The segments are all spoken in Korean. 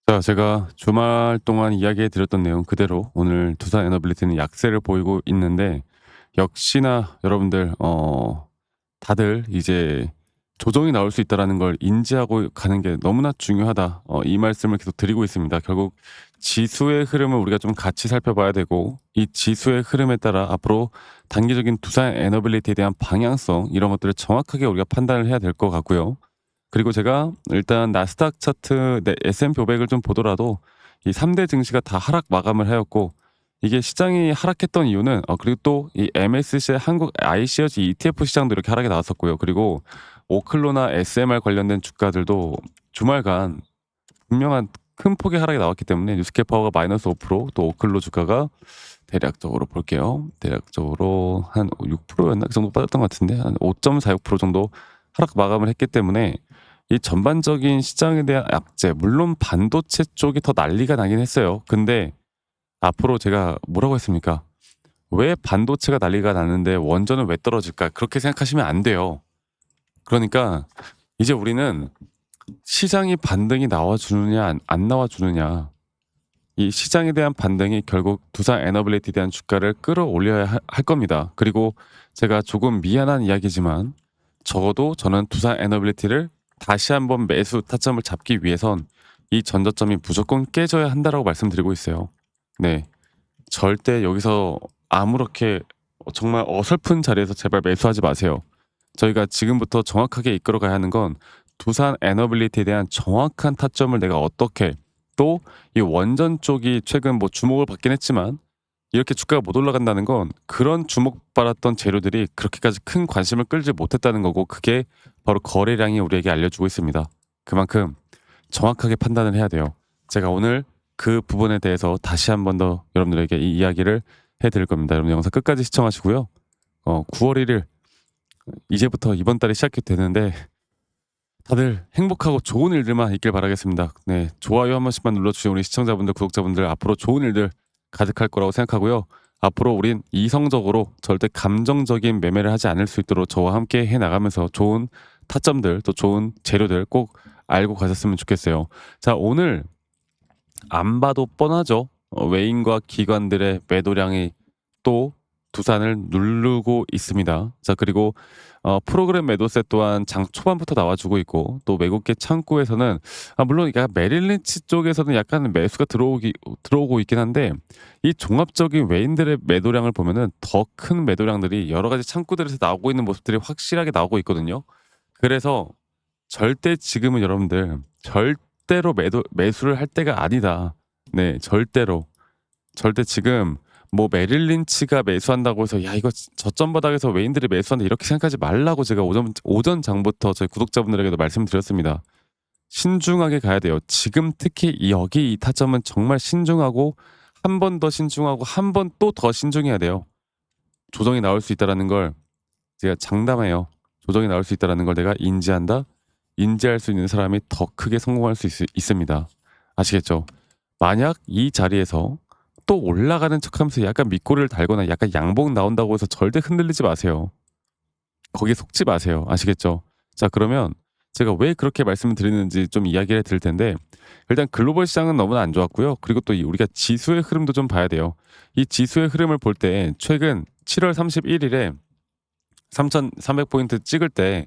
자, 제가 주말 동안 이야기해 드렸던 내용 그대로 오늘 두산 에너빌리티는 약세를 보이고 있는데, 역시나 여러분들 다들 이제 조정이 나올 수 있다라는 걸 인지하고 가는 게 너무나 중요하다. 이 말씀을 계속 드리고 있습니다. 결국 지수의 흐름을 우리가 좀 같이 살펴봐야 되고, 이 지수의 흐름에 따라 앞으로 단기적인 두산 에너빌리티에 대한 방향성, 이런 것들을 정확하게 우리가 판단을 해야 될 것 같고요. 그리고 제가 일단 나스닥 차트, 네, S&P 500을 좀 보더라도 이 3대 증시가 다 하락 마감을 하였고, 이게 시장이 하락했던 이유는 그리고 또 이 MSCI 한국 iShares ETF 시장도 이렇게 하락이 나왔었고요. 그리고 오클로나 SMR 관련된 주가들도 주말간 분명한 큰 폭의 하락이 나왔기 때문에 뉴스캐퍼가 마이너스 5%, 또 오클로 주가가 대략적으로 볼게요. 대략적으로 한 6%였나? 그 정도 빠졌던 것 같은데 한 5.46% 정도 하락 마감을 했기 때문에 이 전반적인 시장에 대한 악재, 물론 반도체 쪽이 더 난리가 나긴 했어요. 근데 앞으로 제가 뭐라고 했습니까? 왜 반도체가 난리가 나는데 원전은 왜 떨어질까? 그렇게 생각하시면 안 돼요. 그러니까 이제 우리는 시장이 반등이 나와주느냐 안 나와주느냐, 이 시장에 대한 반등이 결국 두산 에너빌리티에 대한 주가를 끌어올려야 할 겁니다. 그리고 제가 조금 미안한 이야기지만 적어도 저는 두산 에너빌리티를 다시 한번 매수 타점을 잡기 위해선 이 전저점이 무조건 깨져야 한다라고 말씀드리고 있어요. 네. 절대 여기서 아무렇게 정말 어설픈 자리에서 제발 매수하지 마세요. 저희가 지금부터 정확하게 이끌어 가야 하는 건 두산 에너빌리티에 대한 정확한 타점을 내가 어떻게, 또 이 원전 쪽이 최근 뭐 주목을 받긴 했지만 이렇게 주가가 못 올라간다는 건 그런 주목받았던 재료들이 그렇게까지 큰 관심을 끌지 못했다는 거고, 그게 바로 거래량이 우리에게 알려주고 있습니다. 그만큼 정확하게 판단을 해야 돼요. 제가 오늘 그 부분에 대해서 다시 한 번 더 여러분들에게 이 이야기를 해 드릴 겁니다. 여러분 영상 끝까지 시청하시고요. 9월 1일 이제부터 이번 달이 시작이 되는데 다들 행복하고 좋은 일들만 있길 바라겠습니다. 네, 좋아요 한 번씩만 눌러주신 우리 시청자분들, 구독자분들, 앞으로 좋은 일들 가득할 거라고 생각하고요. 앞으로 우린 이성적으로 절대 감정적인 매매를 하지 않을 수 있도록 저와 함께 해나가면서 좋은 타점들, 또 좋은 재료들 꼭 알고 가셨으면 좋겠어요. 자, 오늘 안 봐도 뻔하죠. 외인과 기관들의 매도량이 또 두산을 누르고 있습니다. 자, 그리고 프로그램 매도세 또한 장 초반부터 나와주고 있고, 또 외국계 창구에서는 물론 약간 메릴 린치 쪽에서는 약간 매수가 들어오고 있긴 한데, 이 종합적인 외인들의 매도량을 보면은 더 큰 매도량들이 여러 가지 창구들에서 나오고 있는 모습들이 확실하게 나오고 있거든요. 그래서 절대 지금은 여러분들 절대로 매수를 할 때가 아니다. 네, 절대로. 절대 지금 뭐 메릴 린치가 매수한다고 해서 '야, 이거 저점 바닥에서 외인들이 매수한다.' 이렇게 생각하지 말라고 제가 오전 장부터 저희 구독자분들에게도 말씀드렸습니다. 신중하게 가야 돼요. 지금 특히 여기 이 타점은 정말 신중하고, 한 번 더 신중하고, 한 번 또 더 신중해야 돼요. 조정이 나올 수 있다라는 걸 제가 장담해요. 조정이 나올 수 있다라는 걸 내가 인지한다. 인지할 수 있는 사람이 더 크게 성공할 수 있습니다. 아시겠죠? 만약 이 자리에서 또 올라가는 척하면서 약간 밑꼬리를 달거나 약간 양봉 나온다고 해서 절대 흔들리지 마세요. 거기에 속지 마세요. 아시겠죠? 자, 그러면 제가 왜 그렇게 말씀을 드리는지 좀 이야기를 드릴 텐데, 일단 글로벌 시장은 너무나 안 좋았고요. 그리고 또 우리가 지수의 흐름도 좀 봐야 돼요. 이 지수의 흐름을 볼 때 최근 7월 31일에 3,300포인트 찍을 때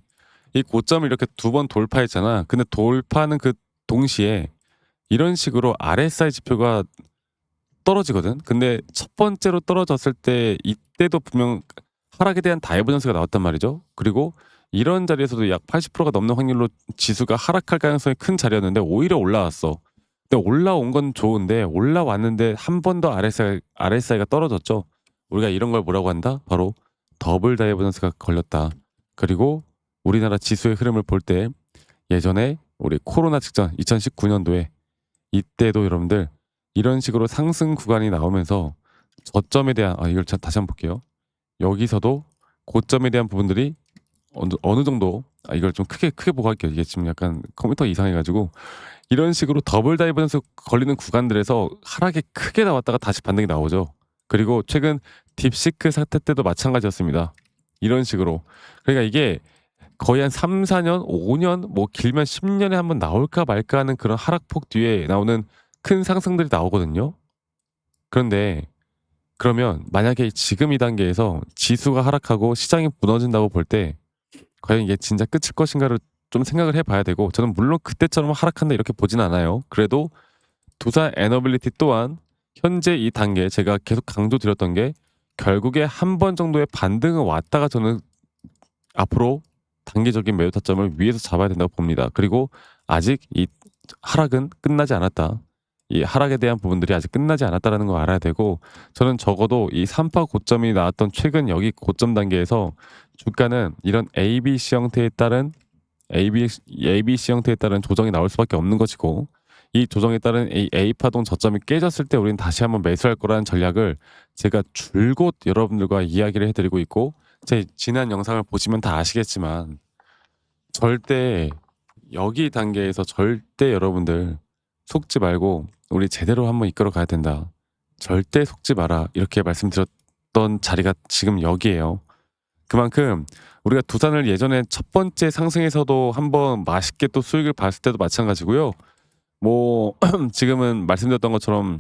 이 고점을 이렇게 두 번 돌파했잖아. 근데 돌파하는 그 동시에 이런 식으로 RSI 지표가 떨어지거든. 근데 첫 번째로 떨어졌을 때 이때도 분명 하락에 대한 다이버전스가 나왔단 말이죠. 그리고 이런 자리에서도 약 80%가 넘는 확률로 지수가 하락할 가능성이 큰 자리였는데 오히려 올라왔어. 근데 올라온 건 좋은데 올라왔는데 한 번 더 RSI가 떨어졌죠. 우리가 이런 걸 뭐라고 한다? 바로 더블 다이버전스가 걸렸다. 그리고 우리나라 지수의 흐름을 볼 때 예전에 우리 코로나 직전 2019년도에 이때도 여러분들 이런 식으로 상승 구간이 나오면서 저점에 대한, 이걸 다시 한번 볼게요. 여기서도 고점에 대한 부분들이 어느 정도, 이걸 좀 크게 보고 할게요. 이게 지금 약간 컴퓨터가 이상해 가지고, 이런 식으로 더블 다이버전스 걸리는 구간들에서 하락이 크게 나왔다가 다시 반등이 나오죠. 그리고 최근 딥시크 사태 때도 마찬가지였습니다. 이런 식으로. 그러니까 이게 거의 한 3-4 년, 5년 뭐 길면 10 년에 한 번 나올까 말까 하는 그런 하락폭 뒤에 나오는 큰 상승들이 나오거든요. 그런데 그러면 만약에 지금 이 단계에서 지수가 하락하고 시장이 무너진다고 볼 때 과연 이게 진짜 끝일 것인가를 좀 생각을 해 봐야 되고, 저는 물론 그때처럼 하락한다 이렇게 보진 않아요. 그래도 두산 에너빌리티 또한 현재 이 단계 제가 계속 강조드렸던 게 결국에 한 번 정도의 반등은 왔다가 저는 앞으로 단기적인 매도 타점을 위에서 잡아야 된다고 봅니다. 그리고 아직 이 하락은 끝나지 않았다. 이 하락에 대한 부분들이 아직 끝나지 않았다라는 걸 알아야 되고, 저는 적어도 이 3파 고점이 나왔던 최근 여기 고점 단계에서 주가는 이런 ABC 형태에 따른 ABC 형태에 따른 조정이 나올 수밖에 없는 것이고, 이 조정에 따른 A 파동 저점이 깨졌을 때 우리는 다시 한번 매수할 거라는 전략을 제가 줄곧 여러분들과 이야기를 해드리고 있고, 제 지난 영상을 보시면 다 아시겠지만 절대 여기 단계에서 절대 여러분들 속지 말고 우리 제대로 한번 이끌어 가야 된다. 절대 속지 마라. 이렇게 말씀드렸던 자리가 지금 여기에요. 그만큼 우리가 두산을 예전에 첫 번째 상승에서도 한번 맛있게 또 수익을 봤을 때도 마찬가지고요. 뭐 지금은 말씀드렸던 것처럼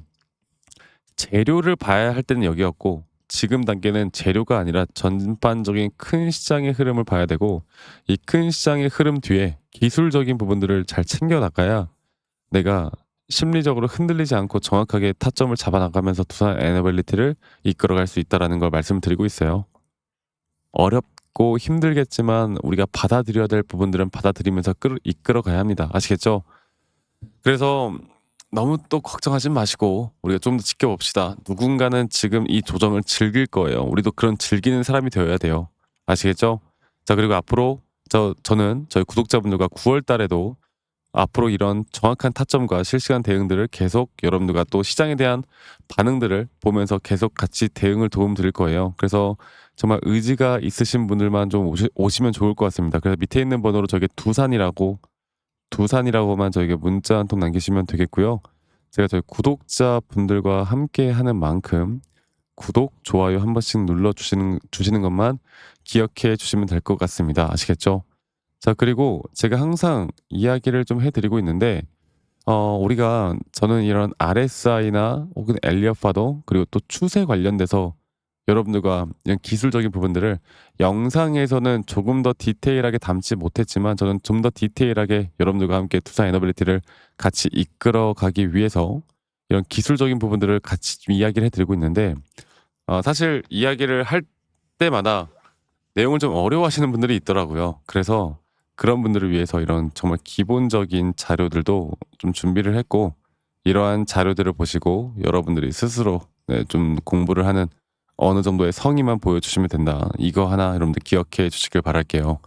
재료를 봐야 할 때는 여기였고, 지금 단계는 재료가 아니라 전반적인 큰 시장의 흐름을 봐야 되고, 이 큰 시장의 흐름 뒤에 기술적인 부분들을 잘 챙겨 나가야 내가 심리적으로 흔들리지 않고 정확하게 타점을 잡아 나가면서 두산 에너빌리티를 이끌어갈 수 있다라는 걸 말씀드리고 있어요. 어렵고 힘들겠지만 우리가 받아들여야 될 부분들은 받아들이면서 이끌어 가야 합니다. 아시겠죠? 그래서 너무 또 걱정하지 마시고 우리가 좀 더 지켜봅시다. 누군가는 지금 이 조정을 즐길 거예요. 우리도 그런 즐기는 사람이 되어야 돼요. 아시겠죠? 자, 그리고 앞으로 저는 저희 구독자분들과 9월 달에도 앞으로 이런 정확한 타점과 실시간 대응들을 계속 여러분들과 또 시장에 대한 반응들을 보면서 계속 같이 대응을 도움 드릴 거예요. 그래서 정말 의지가 있으신 분들만 좀 오시면 좋을 것 같습니다. 그래서 밑에 있는 번호로 저에게 두산이라고만 저에게 문자 한 통 남기시면 되겠고요. 제가 저희 구독자분들과 함께 하는 만큼 구독, 좋아요 한 번씩 눌러 주시는 것만 기억해 주시면 될 것 같습니다. 아시겠죠? 자, 그리고 제가 항상 이야기를 좀 해 드리고 있는데 우리가 저는 이런 RSI나 혹은 엘리엇 파동 그리고 또 추세 관련돼서 여러분들과 이런 기술적인 부분들을 영상에서는 조금 더 디테일하게 담지 못했지만, 저는 좀 더 디테일하게 여러분들과 함께 투자 에너빌리티를 같이 이끌어 가기 위해서 이런 기술적인 부분들을 같이 좀 이야기를 해드리고 있는데, 사실 이야기를 할 때마다 내용을 좀 어려워하시는 분들이 있더라고요. 그래서 그런 분들을 위해서 이런 정말 기본적인 자료들도 좀 준비를 했고, 이러한 자료들을 보시고 여러분들이 스스로 좀 공부를 하는 어느 정도의 성의만 보여주시면 된다. 이거 하나 여러분들 기억해 주시길 바랄게요.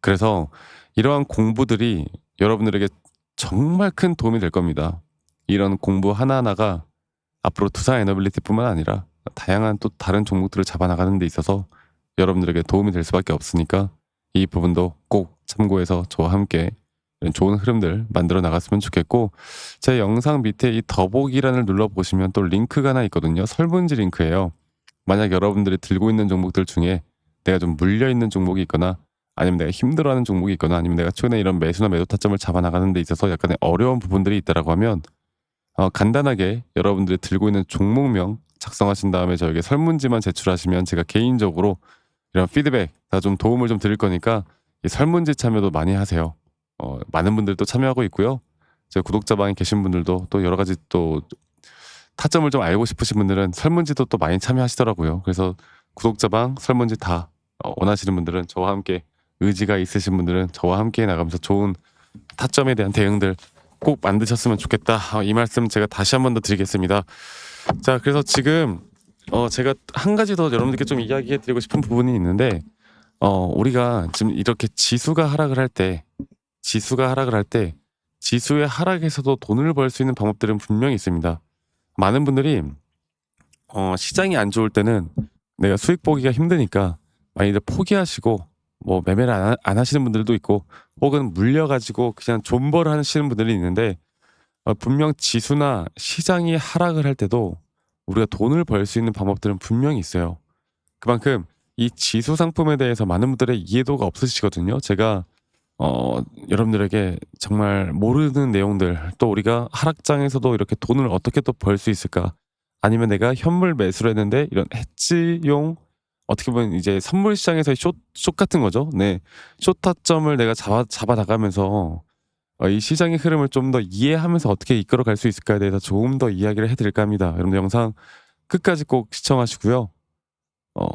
그래서 이러한 공부들이 여러분들에게 정말 큰 도움이 될 겁니다. 이런 공부 하나하나가 앞으로 투자 에너빌리티뿐만 아니라 다양한 또 다른 종목들을 잡아나가는 데 있어서 여러분들에게 도움이 될 수밖에 없으니까 이 부분도 꼭 참고해서 저와 함께 이런 좋은 흐름들 만들어 나갔으면 좋겠고, 제 영상 밑에 이 더보기란을 눌러보시면 또 링크가 하나 있거든요. 설문지 링크예요. 만약 여러분들이 들고 있는 종목들 중에 내가 좀 물려있는 종목이 있거나, 아니면 내가 힘들어하는 종목이 있거나, 아니면 내가 최근에 이런 매수나 매도 타점을 잡아나가는 데 있어서 약간의 어려운 부분들이 있다라고 하면 간단하게 여러분들이 들고 있는 종목명 작성하신 다음에 저에게 설문지만 제출하시면 제가 개인적으로 이런 피드백 다 좀 도움을 좀 드릴 거니까 이 설문지 참여도 많이 하세요. 많은 분들도 참여하고 있고요. 제 구독자방에 계신 분들도 또 여러 가지 또 타점을 좀 알고 싶으신 분들은 설문지도 또 많이 참여하시더라고요. 그래서 구독자방 설문지 다 원하시는 분들은 저와 함께, 의지가 있으신 분들은 저와 함께 나가면서 좋은 타점에 대한 대응들 꼭 만드셨으면 좋겠다. 이 말씀 제가 다시 한 번 더 드리겠습니다. 자, 그래서 지금 제가 한 가지 더 여러분들께 좀 이야기해 드리고 싶은 부분이 있는데, 우리가 지금 이렇게 지수가 하락을 할 때 지수의 하락에서도 돈을 벌 수 있는 방법들은 분명히 있습니다. 많은 분들이 시장이 안 좋을 때는 내가 수익 보기가 힘드니까 많이들 포기하시고 뭐 매매를 안 하시는 분들도 있고, 혹은 물려가지고 그냥 존버를 하시는 분들이 있는데, 분명 지수나 시장이 하락을 할 때도 우리가 돈을 벌 수 있는 방법들은 분명히 있어요. 그만큼 이 지수 상품에 대해서 많은 분들의 이해도가 없으시거든요. 제가 여러분들에게 정말 모르는 내용들, 또 우리가 하락장에서도 이렇게 돈을 어떻게 또 벌 수 있을까? 아니면 내가 현물 매수를 했는데 이런 해지용, 어떻게 보면 이제 선물 시장에서의 숏 같은 거죠. 네. 숏 타점을 내가 잡아 나가면서 이 시장의 흐름을 좀 더 이해하면서 어떻게 이끌어 갈 수 있을까에 대해서 조금 더 이야기를 해 드릴까 합니다. 여러분들 영상 끝까지 꼭 시청하시고요. 어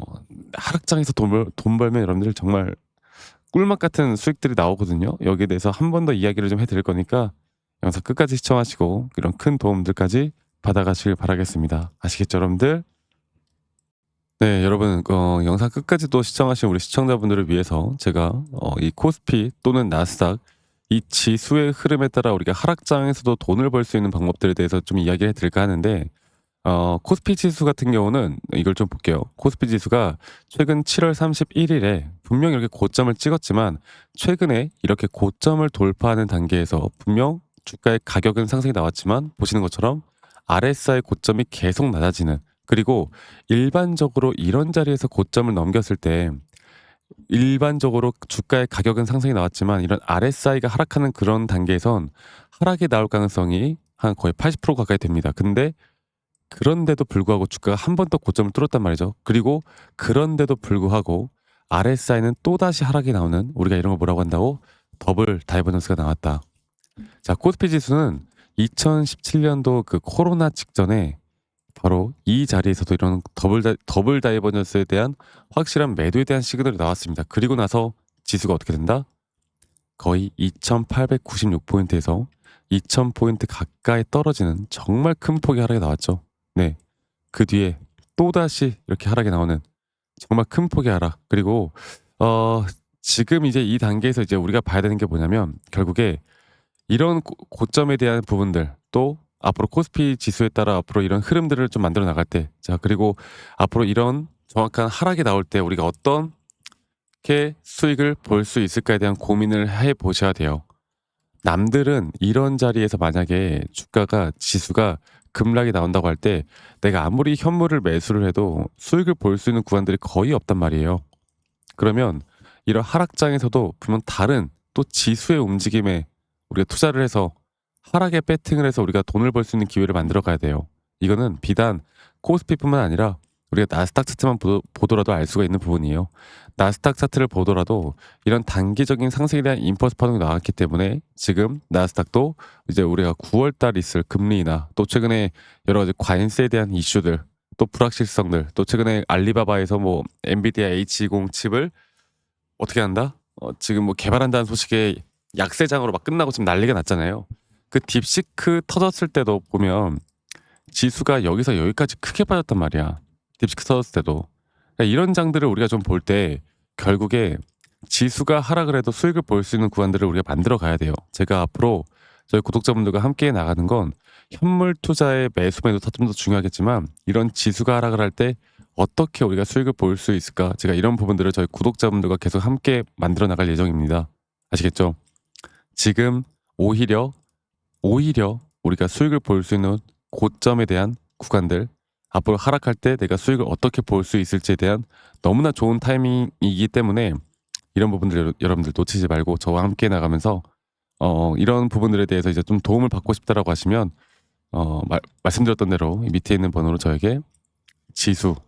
하락장에서 돈 벌면 여러분들 정말 꿀맛 같은 수익들이 나오거든요. 여기에 대해서 한 번 더 이야기를 좀 해 드릴 거니까 영상 끝까지 시청하시고 이런 큰 도움들까지 받아가시길 바라겠습니다. 아시겠죠, 여러분들? 네, 여러분, 영상 끝까지 또 시청하신 우리 시청자분들을 위해서 제가 이 코스피 또는 나스닥 이 지수의 흐름에 따라 우리가 하락장에서도 돈을 벌 수 있는 방법들에 대해서 좀 이야기를 해 드릴까 하는데, 코스피 지수 같은 경우는 이걸 좀 볼게요. 코스피 지수가 최근 7월 31일에 분명 이렇게 고점을 찍었지만 최근에 이렇게 고점을 돌파하는 단계에서 분명 주가의 가격은 상승이 나왔지만 보시는 것처럼 RSI 고점이 계속 낮아지는, 그리고 일반적으로 이런 자리에서 고점을 넘겼을 때 일반적으로 주가의 가격은 상승이 나왔지만 이런 RSI가 하락하는 그런 단계에선 하락이 나올 가능성이 한 거의 80% 가까이 됩니다. 근데 그런데도 불구하고 주가가 한 번 더 고점을 뚫었단 말이죠. 그리고 그런데도 불구하고 RSI는 또다시 하락이 나오는, 우리가 이런 걸 뭐라고 한다고? 더블 다이버전스가 나왔다. 자, 코스피 지수는 2017년도 그 코로나 직전에 바로 이 자리에서도 이런 더블 다이버전스에 대한 확실한 매도에 대한 시그널이 나왔습니다. 그리고 나서 지수가 어떻게 된다? 거의 2896포인트에서 2000포인트 가까이 떨어지는 정말 큰 폭의 하락이 나왔죠. 네. 그 뒤에 또다시 이렇게 하락이 나오는 정말 큰 폭의 하락. 그리고 지금 이제 이 단계에서 이제 우리가 봐야 되는 게 뭐냐면 결국에 이런 고점에 대한 부분들, 또 앞으로 코스피 지수에 따라 앞으로 이런 흐름들을 좀 만들어 나갈 때, 자, 그리고 앞으로 이런 정확한 하락이 나올 때 우리가 어떻게 수익을 볼 수 있을까에 대한 고민을 해 보셔야 돼요. 남들은 이런 자리에서 만약에 주가가 지수가 급락이 나온다고 할 때 내가 아무리 현물을 매수를 해도 수익을 볼 수 있는 구간들이 거의 없단 말이에요. 그러면 이런 하락장에서도 분명 다른 또 지수의 움직임에 우리가 투자를 해서 하락에 배팅을 해서 우리가 돈을 벌 수 있는 기회를 만들어 가야 돼요. 이거는 비단 코스피뿐만 아니라 우리가 나스닥 차트만 보더라도 알 수가 있는 부분이에요. 나스닥 차트를 보더라도 이런 단기적인 상승에 대한 임펄스 파동이 나왔기 때문에 지금 나스닥도 이제 우리가 9월 달 있을 금리 인하, 또 최근에 여러 가지 과잉세에 대한 이슈들, 또 불확실성들, 또 최근에 알리바바에서 뭐 엔비디아 H20 칩을 어떻게 한다? 지금 뭐 개발한다는 소식에 약세장으로 막 끝나고 지금 난리가 났잖아요. 그 딥시크 터졌을 때도 보면 지수가 여기서 여기까지 크게 빠졌단 말이야. 딥시크 터졌을 때도. 그러니까 이런 장들을 우리가 좀 볼 때 결국에 지수가 하락을 해도 수익을 볼 수 있는 구간들을 우리가 만들어 가야 돼요. 제가 앞으로 저희 구독자분들과 함께 나가는 건 현물 투자의 매수 매도 타점도 중요하겠지만 이런 지수가 하락을 할 때 어떻게 우리가 수익을 볼 수 있을까? 제가 이런 부분들을 저희 구독자분들과 계속 함께 만들어 나갈 예정입니다. 아시겠죠? 지금 오히려 우리가 수익을 볼 수 있는 고점에 대한 구간들, 앞으로 하락할 때 내가 수익을 어떻게 볼 수 있을지에 대한 너무나 좋은 타이밍이기 때문에 이런 부분들 여러분들 놓치지 말고 저와 함께 나가면서 이런 부분들에 대해서 이제 좀 도움을 받고 싶다라고 하시면 말씀드렸던 대로 이 밑에 있는 번호로 저에게 지수라고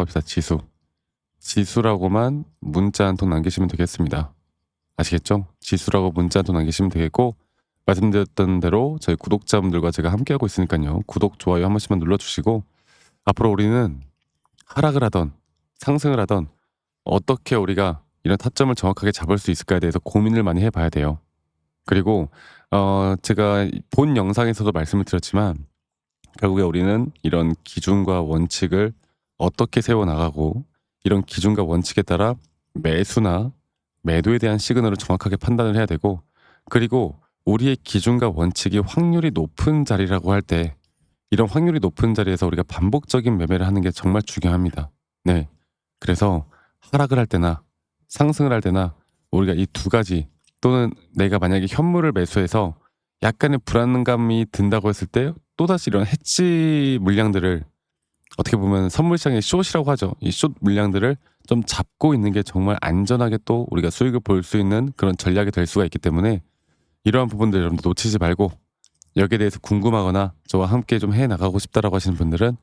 합시다. 지수라고만 문자 한 통 남기시면 되겠습니다. 아시겠죠? 지수라고 문자 한 통 남기시면 되겠고, 말씀드렸던 대로 저희 구독자분들과 제가 함께하고 있으니까요. 구독, 좋아요 한 번씩만 눌러주시고, 앞으로 우리는 하락을 하던 상승을 하던 어떻게 우리가 이런 타점을 정확하게 잡을 수 있을까에 대해서 고민을 많이 해봐야 돼요. 그리고 제가 본 영상에서도 말씀을 드렸지만 결국에 우리는 이런 기준과 원칙을 어떻게 세워나가고 이런 기준과 원칙에 따라 매수나 매도에 대한 시그널을 정확하게 판단을 해야 되고, 그리고 우리의 기준과 원칙이 확률이 높은 자리라고 할 때 이런 확률이 높은 자리에서 우리가 반복적인 매매를 하는 게 정말 중요합니다. 네. 그래서 하락을 할 때나 상승을 할 때나 우리가 이 두 가지, 또는 내가 만약에 현물을 매수해서 약간의 불안감이 든다고 했을 때 또다시 이런 해지 물량들을 어떻게 보면 선물 시장의 숏이라고 하죠. 이 숏 물량들을 좀 잡고 있는 게 정말 안전하게 또 우리가 수익을 볼 수 있는 그런 전략이 될 수가 있기 때문에 이러한 부분들 여러분들 놓치지 말고 여기에 대해서 궁금하거나 저와 함께 좀 해 나가고 싶다라고 하시는 분들은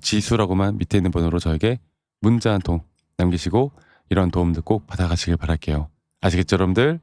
지수라고만 밑에 있는 번호로 저에게 문자 한 통 남기시고 이런 도움들 꼭 받아가시길 바랄게요. 아시겠죠, 여러분들?